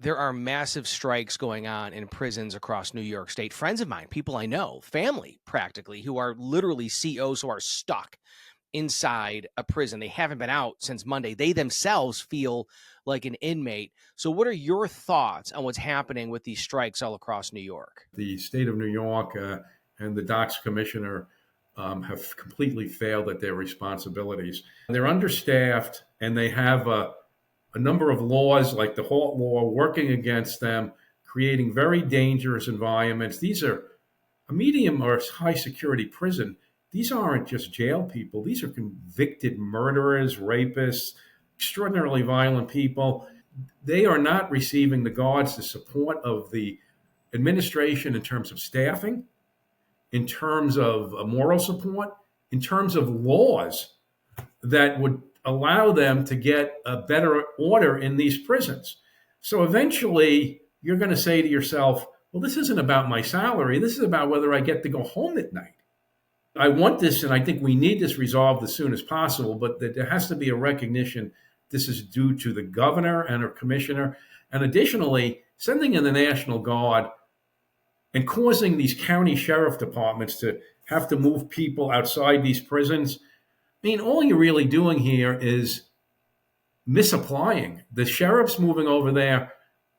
There are massive strikes going on in prisons across New York State. Friends of mine, people I know, family practically, who are literally COs who are stuck inside a prison. They haven't been out since Monday. They themselves feel like an inmate. So what are your thoughts on what's happening with these strikes all across New York? The state of New York and the DOC's commissioner have completely failed at their responsibilities. They're understaffed, and they have a number of laws like the Halt Law working against them, creating very dangerous environments. These are a medium or high security prison. These aren't just jail people. These are convicted murderers, rapists, extraordinarily violent people. They are not receiving the guards, the support of the administration in terms of staffing, in terms of moral support, in terms of laws that would allow them to get a better order in these prisons. So eventually, you're going to say to yourself, well, this isn't about my salary. This is about whether I get to go home at night. I want this, and I think we need this resolved as soon as possible, but there has to be a recognition this is due to the governor and her commissioner. And additionally, sending in the National Guard and causing these county sheriff departments to have to move people outside these prisons. I mean, all you're really doing here is misapplying. The sheriffs moving over there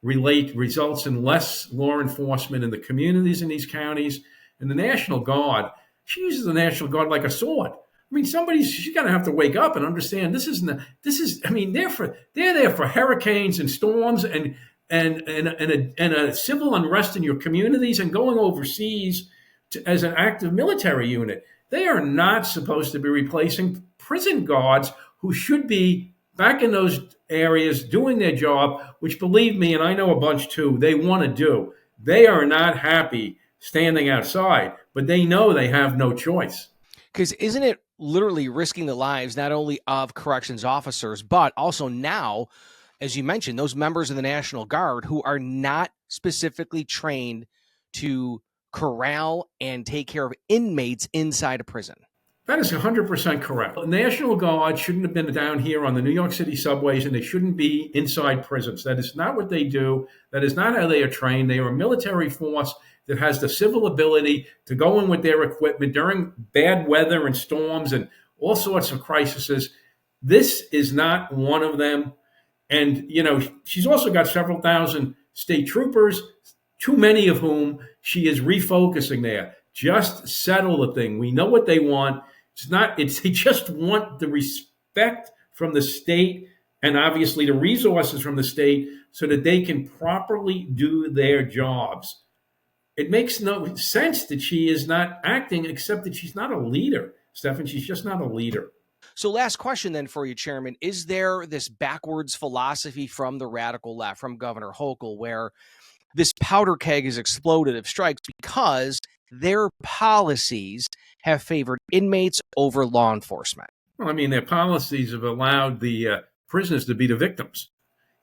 results in less law enforcement in the communities in these counties. And the National Guard, she uses the National Guard like a sword. I mean, she's going to have to wake up and understand I mean, they're there for hurricanes and storms and a civil unrest in your communities and going overseas as an active military unit. They are not supposed to be replacing prison guards who should be back in those areas doing their job, which, believe me, and I know a bunch too, they want to do. They are not happy standing outside, but they know they have no choice. Because isn't it literally risking the lives not only of corrections officers, but also now, as you mentioned, those members of the National Guard who are not specifically trained to corral and take care of inmates inside a prison? That is 100% correct. The National Guard shouldn't have been down here on the New York City subways, and they shouldn't be inside prisons. That is not what they do. That is not how they are trained. They are a military force that has the civil ability to go in with their equipment during bad weather and storms and all sorts of crises. This is not one of them. And, she's also got several thousand state troopers, too many of whom she is refocusing there. Just settle the thing. We know what they want. They just want the respect from the state and obviously the resources from the state so that they can properly do their jobs. It makes no sense that she is not acting, except that she's not a leader, Stefan. She's just not a leader. So last question then for you, Chairman. Is there this backwards philosophy from the radical left, from Governor Hochul, where this powder keg has exploded of strikes because their policies have favored inmates over law enforcement? Well, I mean, their policies have allowed the prisoners to be the victims.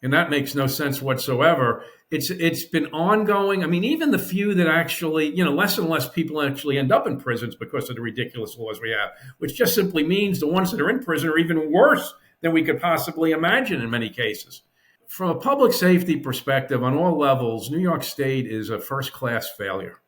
And that makes no sense whatsoever. It's been ongoing. I mean, even the few that actually, less and less people actually end up in prisons because of the ridiculous laws we have, which just simply means the ones that are in prison are even worse than we could possibly imagine in many cases. From a public safety perspective on all levels, New York State is a first-class failure.